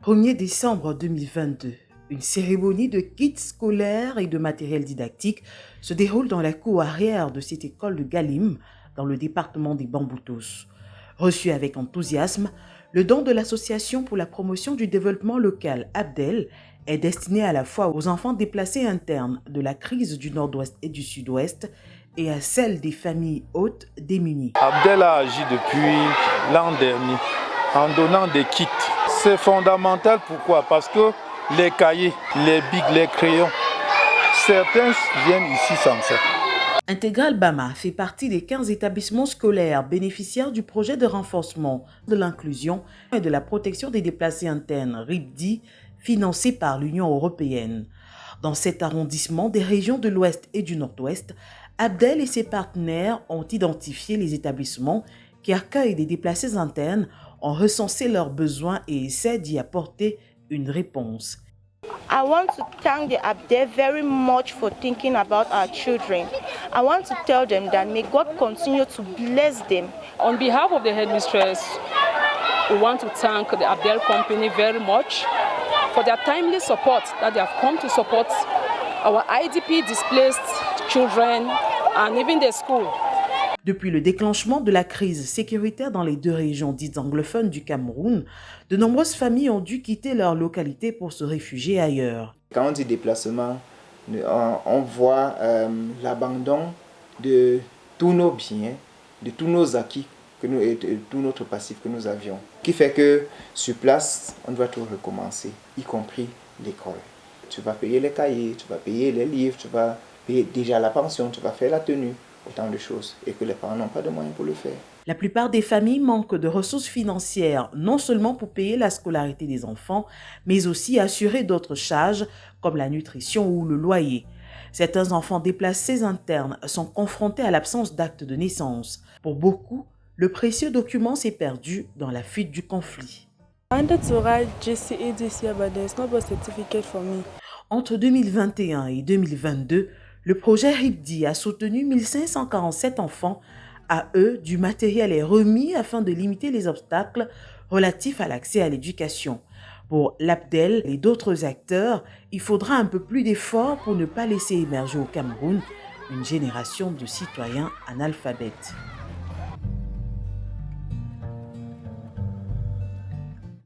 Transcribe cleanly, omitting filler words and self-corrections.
1er décembre 2022, une cérémonie de kits scolaires et de matériel didactique se déroule dans la cour arrière de cette école de Galim, dans le département des Bamboutos. Reçu avec enthousiasme, le don de l'Association pour la promotion du développement local Abdel est destiné à la fois aux enfants déplacés internes de la crise du Nord-Ouest et du Sud-Ouest et à celle des familles hautes démunies. Abdel a agi depuis l'an dernier en donnant des kits. C'est fondamental, pourquoi? Parce que les cahiers, les bics, les crayons, certains viennent ici sans ça. Intégral Bama fait partie des 15 établissements scolaires bénéficiaires du projet de renforcement de l'inclusion et de la protection des déplacés internes RIPDI, financé par l'Union européenne. Dans cet arrondissement des régions de l'Ouest et du Nord-Ouest, Abdel et ses partenaires ont identifié les établissements qui accueillent des déplacés internes, ont recensé leurs besoins et essaient d'y apporter une réponse. I want to thank the Abdel very much for thinking about our children. I want to tell them that may God continue to bless them. On behalf of the headmistress, we want to thank the Abdel company very much for their timely support that they have come to support our IDP displaced children and even the school. Depuis le déclenchement de la crise sécuritaire dans les deux régions dites anglophones du Cameroun, de nombreuses familles ont dû quitter leur localité pour se réfugier ailleurs. Quand on dit déplacement, on voit l'abandon de tous nos biens, de tous nos acquis et de tout notre passif que nous avions. Ce qui fait que sur place, on doit tout recommencer, y compris l'école. Tu vas payer les cahiers, tu vas payer les livres, tu vas payer déjà la pension, tu vas faire la tenue. Autant de choses et que les parents n'ont pas de moyens pour le faire. La plupart des familles manquent de ressources financières, non seulement pour payer la scolarité des enfants, mais aussi assurer d'autres charges comme la nutrition ou le loyer. Certains enfants déplacés internes sont confrontés à l'absence d'acte de naissance. Pour beaucoup, le précieux document s'est perdu dans la fuite du conflit. Entre 2021 et 2022, le projet RIPDI a soutenu 1547 enfants. À eux, du matériel est remis afin de limiter les obstacles relatifs à l'accès à l'éducation. Pour l'Abdel et d'autres acteurs, il faudra un peu plus d'efforts pour ne pas laisser émerger au Cameroun une génération de citoyens analphabètes.